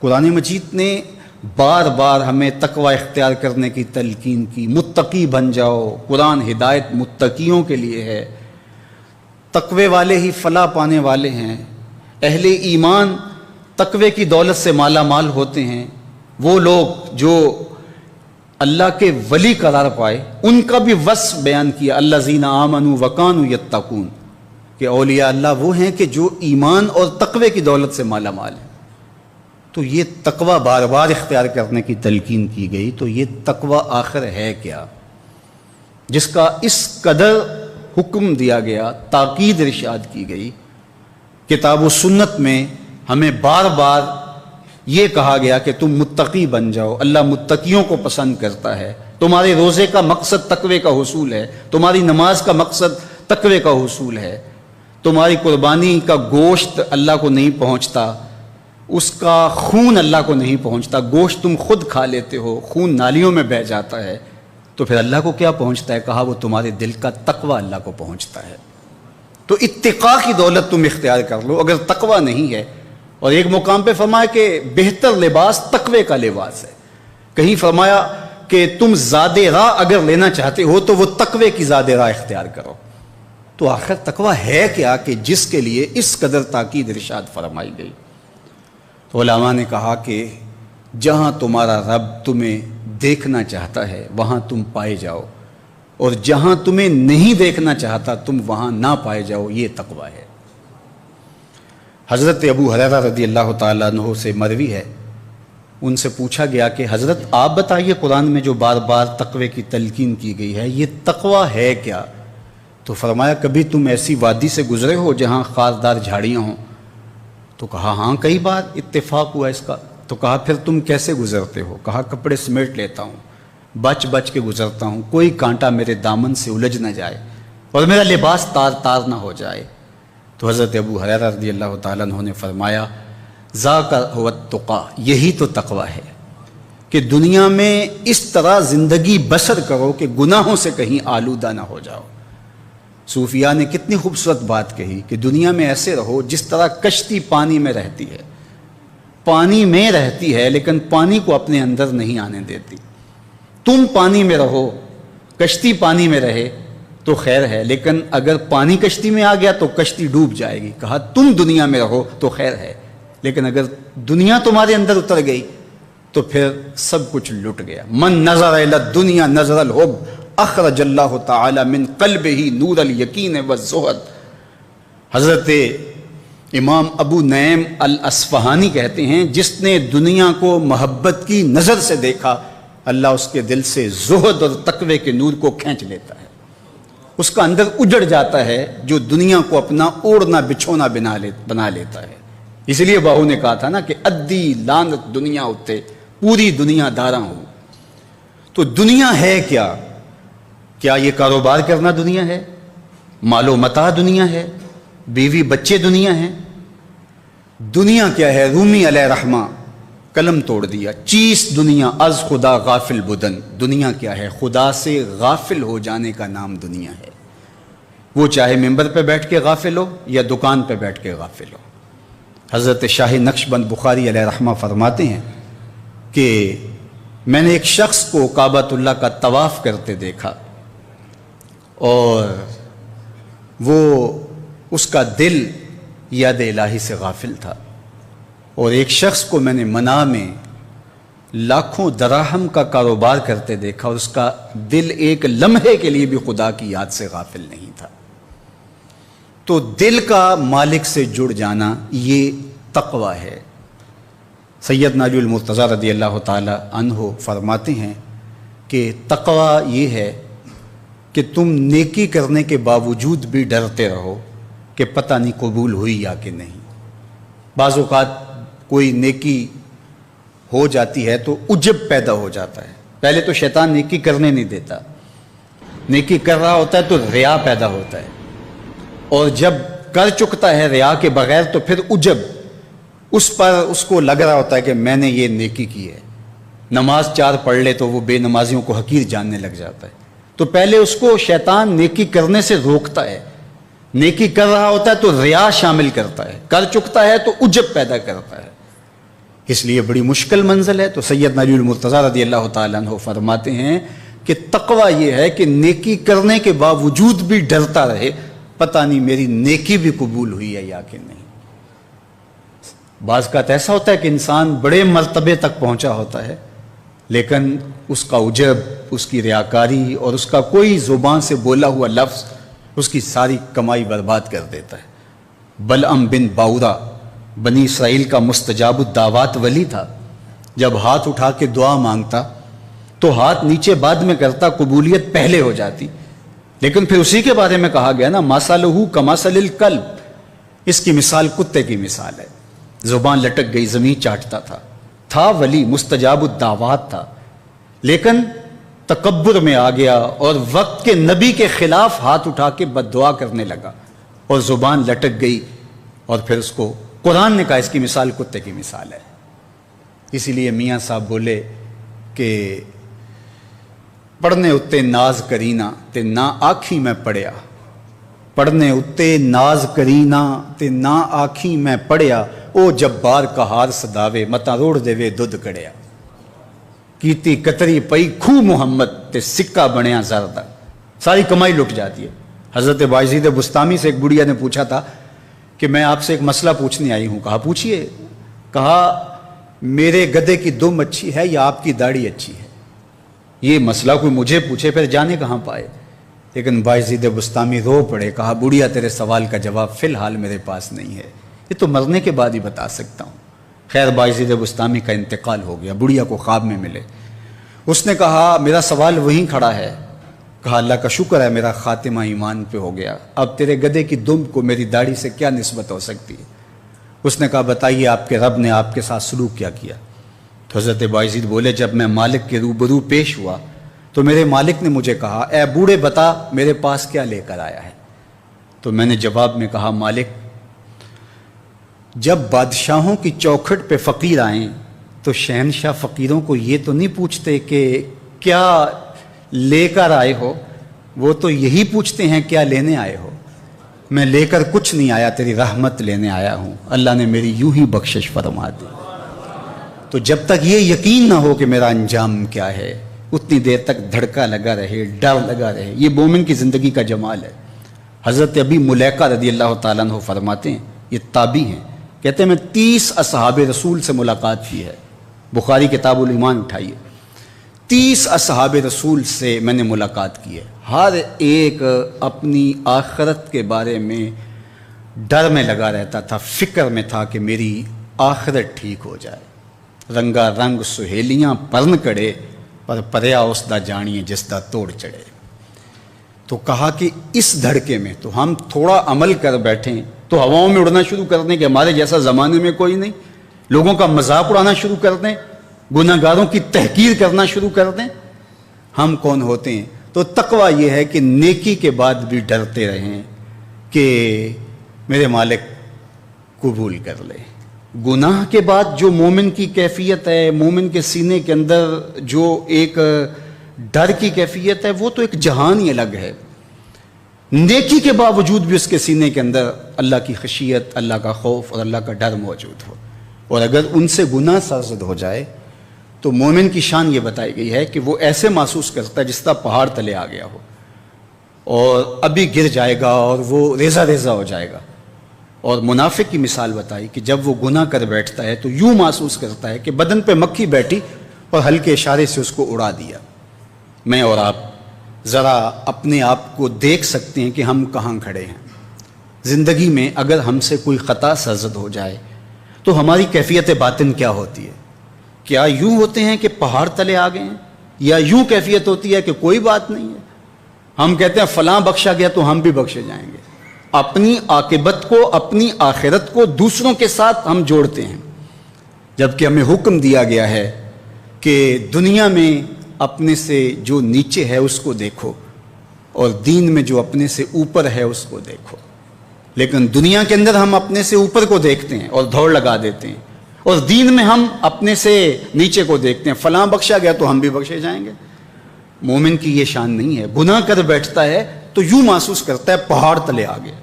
قرآن مجید نے بار بار ہمیں تقوی اختیار کرنے کی تلقین کی، متقی بن جاؤ، قرآن ہدایت متقیوں کے لیے ہے، تقوی والے ہی فلاح پانے والے ہیں، اہل ایمان تقوی کی دولت سے مالا مال ہوتے ہیں، وہ لوگ جو اللہ کے ولی قرار پائے ان کا بھی وصف بیان کیا، الذین آمنوا وکانوا یتقون، کہ اولیاء اللہ وہ ہیں کہ جو ایمان اور تقوی کی دولت سے مالا مال ہیں۔ تو یہ تقوی بار بار اختیار کرنے کی تلقین کی گئی، تو یہ تقوی آخر ہے کیا جس کا اس قدر حکم دیا گیا، تاکید ارشاد کی گئی؟ کتاب و سنت میں ہمیں بار بار یہ کہا گیا کہ تم متقی بن جاؤ، اللہ متقیوں کو پسند کرتا ہے، تمہارے روزے کا مقصد تقوی کا حصول ہے، تمہاری نماز کا مقصد تقوی کا حصول ہے، تمہاری قربانی کا گوشت اللہ کو نہیں پہنچتا، اس کا خون اللہ کو نہیں پہنچتا، گوشت تم خود کھا لیتے ہو، خون نالیوں میں بہہ جاتا ہے، تو پھر اللہ کو کیا پہنچتا ہے؟ کہا وہ تمہارے دل کا تقوی اللہ کو پہنچتا ہے۔ تو اتقاء کی دولت تم اختیار کر لو اگر تقوی نہیں ہے۔ اور ایک مقام پہ فرمایا کہ بہتر لباس تقوی کا لباس ہے، کہیں فرمایا کہ تم زاد راہ اگر لینا چاہتے ہو تو وہ تقوی کی زاد راہ اختیار کرو۔ تو آخر تقوی ہے کیا کہ جس کے لیے اس قدر تاکید ارشاد فرمائی گئی؟ تو علماء نے کہا کہ جہاں تمہارا رب تمہیں دیکھنا چاہتا ہے وہاں تم پائے جاؤ، اور جہاں تمہیں نہیں دیکھنا چاہتا تم وہاں نہ پائے جاؤ، یہ تقوی ہے۔ حضرت ابو ہریرہ رضی اللہ تعالیٰ عنہ سے مروی ہے، ان سے پوچھا گیا کہ حضرت آپ بتائیے قرآن میں جو بار بار تقوی کی تلقین کی گئی ہے یہ تقوی ہے کیا؟ تو فرمایا کبھی تم ایسی وادی سے گزرے ہو جہاں خاردار جھاڑیاں ہوں؟ تو کہا ہاں کئی بار اتفاق ہوا اس کا۔ تو کہا پھر تم کیسے گزرتے ہو؟ کہا کپڑے سمیٹ لیتا ہوں، بچ بچ کے گزرتا ہوں، کوئی کانٹا میرے دامن سے الجھ نہ جائے اور میرا لباس تار تار نہ ہو جائے۔ تو حضرت ابو ہریرہ رضی اللہ تعالیٰ عنہ نے فرمایا ذاک هو التقیٰ، یہی تو تقوی ہے کہ دنیا میں اس طرح زندگی بسر کرو کہ گناہوں سے کہیں آلودہ نہ ہو جاؤ۔ صوفیاء نے کتنی خوبصورت بات کہی کہ دنیا میں ایسے رہو جس طرح کشتی پانی میں رہتی ہے، پانی میں رہتی ہے لیکن پانی کو اپنے اندر نہیں آنے دیتی۔ تم پانی میں رہو، کشتی پانی میں رہے تو خیر ہے، لیکن اگر پانی کشتی میں آ گیا تو کشتی ڈوب جائے گی۔ کہا تم دنیا میں رہو تو خیر ہے، لیکن اگر دنیا تمہارے اندر اتر گئی تو پھر سب کچھ لٹ گیا۔ من نظر الی الدنیا نظر الحب اخرج اللہ تعالی من قلبہ نور الیقین والزہد۔ حضرت امام ابو نعیم الاصفہانی کہتے ہیں جس نے دنیا کو محبت کی نظر سے دیکھا اللہ اس کے دل سے زہد اور تقوی کے نور کو کھینچ لیتا ہے، اس کا اندر اجڑ جاتا ہے جو دنیا کو اپنا اوڑھنا بچھونا بنا لیتا ہے۔ اس لیے باہو نے کہا تھا نا کہ ادی لانت دنیا اتے پوری دنیا داراں ہو۔ تو دنیا ہے کیا؟ کیا یہ کاروبار کرنا دنیا ہے؟ مال و متاع دنیا ہے؟ بیوی بچے دنیا ہیں؟ دنیا کیا ہے؟ رومی علیہ رحمہ قلم توڑ دیا، چیس دنیا از خدا غافل بدن۔ دنیا کیا ہے؟ خدا سے غافل ہو جانے کا نام دنیا ہے۔ وہ چاہے ممبر پہ بیٹھ کے غافل ہو یا دکان پہ بیٹھ کے غافل ہو۔ حضرت شاہ نقشبند بخاری علیہ رحمہ فرماتے ہیں کہ میں نے ایک شخص کو کعبۃ اللہ کا طواف کرتے دیکھا اور وہ اس کا دل یاد الہی سے غافل تھا، اور ایک شخص کو میں نے منام میں لاکھوں دراہم کا کاروبار کرتے دیکھا اور اس کا دل ایک لمحے کے لیے بھی خدا کی یاد سے غافل نہیں تھا۔ تو دل کا مالک سے جڑ جانا یہ تقوی ہے۔ سیدنا علی المرتضیٰ رضی اللہ تعالی عنہ فرماتے ہیں کہ تقوی یہ ہے کہ تم نیکی کرنے کے باوجود بھی ڈرتے رہو کہ پتہ نہیں قبول ہوئی یا کہ نہیں۔ بعض اوقات کوئی نیکی ہو جاتی ہے تو عجب پیدا ہو جاتا ہے، پہلے تو شیطان نیکی کرنے نہیں دیتا، نیکی کر رہا ہوتا ہے تو ریا پیدا ہوتا ہے، اور جب کر چکتا ہے ریا کے بغیر تو پھر عجب اس کو لگ رہا ہوتا ہے کہ میں نے یہ نیکی کی ہے۔ نماز 4 پڑھ لے تو وہ بے نمازیوں کو حقیر جاننے لگ جاتا ہے۔ تو پہلے اس کو شیطان نیکی کرنے سے روکتا ہے، نیکی کر رہا ہوتا ہے تو ریا شامل کرتا ہے، کر چکتا ہے تو عجب پیدا کرتا ہے۔ اس لیے بڑی مشکل منزل ہے۔ تو سیدنا علی المرتضیٰ رضی اللہ تعالیٰ عنہ فرماتے ہیں کہ تقویٰ یہ ہے کہ نیکی کرنے کے باوجود بھی ڈرتا رہے، پتہ نہیں میری نیکی بھی قبول ہوئی ہے یا کہ نہیں۔ بعض کا ایسا ہوتا ہے کہ انسان بڑے مرتبے تک پہنچا ہوتا ہے، لیکن اس کا عجب، اس کی ریاکاری اور اس کا کوئی زبان سے بولا ہوا لفظ اس کی ساری کمائی برباد کر دیتا ہے۔ بلعم بن باورا بنی اسرائیل کا مستجاب الدعوات ولی تھا۔ جب ہاتھ اٹھا کے دعا مانگتا تو ہاتھ نیچے بعد میں کرتا، قبولیت پہلے ہو جاتی، لیکن پھر اسی کے بارے میں کہا گیا نا، مَثَلُهُ كَمَثَلِ الْكَلْبِ، اس کی مثال کتے کی مثال ہے۔ زبان لٹک گئی، زمین چاٹتا تھا ولی، مستجاب الدعوات تھا، لیکن تکبر میں آ گیا اور وقت کے نبی کے خلاف ہاتھ اٹھا کے بد دعا کرنے لگا اور زبان لٹک گئی، اور پھر اس کو قرآن نے کہا اس کی مثال کتے کی مثال ہے۔ اسی لیے میاں صاحب بولے کہ پڑھنے اتے ناز کرینا تے نہ آکھی میں پڑھیا، پڑھنے اتے ناز کرینا تے نہ آکھی میں پڑھیا، او جبار کہار صداوے متا روڑ دے وے دودھ کڑیا، کیتی کتری پئی کھو محمد تے سکہ بنیا زردہ، ساری کمائی لٹ جاتی ہے۔ حضرت بایزید بستامی سے ایک بڑھیا نے پوچھا تھا کہ میں آپ سے ایک مسئلہ پوچھنے آئی ہوں۔ کہا پوچھئے۔ کہا میرے گدھے کی دم اچھی ہے یا آپ کی داڑھی اچھی ہے؟ یہ مسئلہ کوئی مجھے پوچھے پھر جانے کہاں پائے۔ لیکن بایزید بستامی رو پڑے، کہا بڑھیا تیرے سوال کا جواب فی الحال میرے پاس نہیں ہے، یہ تو مرنے کے بعد ہی بتا سکتا ہوں۔ خیر بایزید بستامی کا انتقال ہو گیا، بڑھیا کو خواب میں ملے، اس نے کہا میرا سوال وہیں کھڑا ہے۔ کہا اللہ کا شکر ہے میرا خاتمہ ایمان پہ ہو گیا، اب تیرے گدھے کی دم کو میری داڑھی سے کیا نسبت ہو سکتی ہے؟ اس نے کہا بتائیے آپ کے رب نے آپ کے ساتھ سلوک کیا کیا؟ تو حضرت بایزید بولے جب میں مالک کے روبرو پیش ہوا تو میرے مالک نے مجھے کہا اے بوڑھے بتا میرے پاس کیا لے کر آیا ہے؟ تو میں نے جواب میں کہا مالک جب بادشاہوں کی چوکھٹ پہ فقیر آئیں تو شہنشاہ فقیروں کو یہ تو نہیں پوچھتے کہ کیا لے کر آئے ہو، وہ تو یہی پوچھتے ہیں کیا لینے آئے ہو۔ میں لے کر کچھ نہیں آیا، تیری رحمت لینے آیا ہوں، اللہ نے میری یوں ہی بخشش فرما دی۔ تو جب تک یہ یقین نہ ہو کہ میرا انجام کیا ہے اتنی دیر تک دھڑکا لگا رہے، ڈر لگا رہے، یہ مومن کی زندگی کا جمال ہے۔ حضرت ابی ملیکہ رضی اللہ تعالیٰ عنہ فرماتے ہیں، یہ تابعی ہیں، کہتے ہیں میں 30 اصحاب رسول سے ملاقات کی ہے، بخاری کتاب الایمان اٹھائیے، 30 اصحاب رسول سے میں نے ملاقات کی ہے، ہر ایک اپنی آخرت کے بارے میں ڈر میں لگا رہتا تھا، فکر میں تھا کہ میری آخرت ٹھیک ہو جائے۔ رنگا رنگ سہیلیاں پرن کڑے پر پریا اس دا جانیے جس دا توڑ چڑھے۔ تو کہا کہ اس دھڑکے میں تو ہم تھوڑا عمل کر بیٹھیں تو ہواؤں میں اڑنا شروع کر دیں کہ ہمارے جیسا زمانے میں کوئی نہیں، لوگوں کا مذاق اڑانا شروع کر دیں، گناہ گاروں کی تحقیر کرنا شروع کر دیں، ہم کون ہوتے ہیں؟ تو تقویٰ یہ ہے کہ نیکی کے بعد بھی ڈرتے رہیں کہ میرے مالک قبول کر لے۔ گناہ کے بعد جو مومن کی کیفیت ہے، مومن کے سینے کے اندر جو ایک ڈر کی کیفیت ہے، وہ تو ایک جہان ہی الگ ہے۔ نیکی کے باوجود بھی اس کے سینے کے اندر اللہ کی خشیت، اللہ کا خوف اور اللہ کا ڈر موجود ہو، اور اگر ان سے گناہ سرزد ہو جائے تو مومن کی شان یہ بتائی گئی ہے کہ وہ ایسے محسوس کرتا ہے جس طرح پہاڑ تلے آ گیا ہو اور ابھی گر جائے گا اور وہ ریزہ ریزہ ہو جائے گا۔ اور منافق کی مثال بتائی کہ جب وہ گناہ کر بیٹھتا ہے تو یوں محسوس کرتا ہے کہ بدن پہ مکھی بیٹھی اور ہلکے اشارے سے اس کو اڑا دیا۔ میں اور آپ ذرا اپنے آپ کو دیکھ سکتے ہیں کہ ہم کہاں کھڑے ہیں زندگی میں۔ اگر ہم سے کوئی خطا سرزد ہو جائے تو ہماری کیفیت باطن کیا ہوتی ہے؟ کیا یوں ہوتے ہیں کہ پہاڑ تلے آ گئے ہیں، یا یوں کیفیت ہوتی ہے کہ کوئی بات نہیں ہے؟ ہم کہتے ہیں فلاں بخشا گیا تو ہم بھی بخشے جائیں گے۔ اپنی عاقبت کو، اپنی آخرت کو دوسروں کے ساتھ ہم جوڑتے ہیں، جبکہ ہمیں حکم دیا گیا ہے کہ دنیا میں اپنے سے جو نیچے ہے اس کو دیکھو اور دین میں جو اپنے سے اوپر ہے اس کو دیکھو۔ لیکن دنیا کے اندر ہم اپنے سے اوپر کو دیکھتے ہیں اور دوڑ لگا دیتے ہیں، اور دین میں ہم اپنے سے نیچے کو دیکھتے ہیں، فلاں بخشا گیا تو ہم بھی بخشے جائیں گے۔ مومن کی یہ شان نہیں ہے، گناہ کر بیٹھتا ہے تو یوں محسوس کرتا ہے پہاڑ تلے آ گئے۔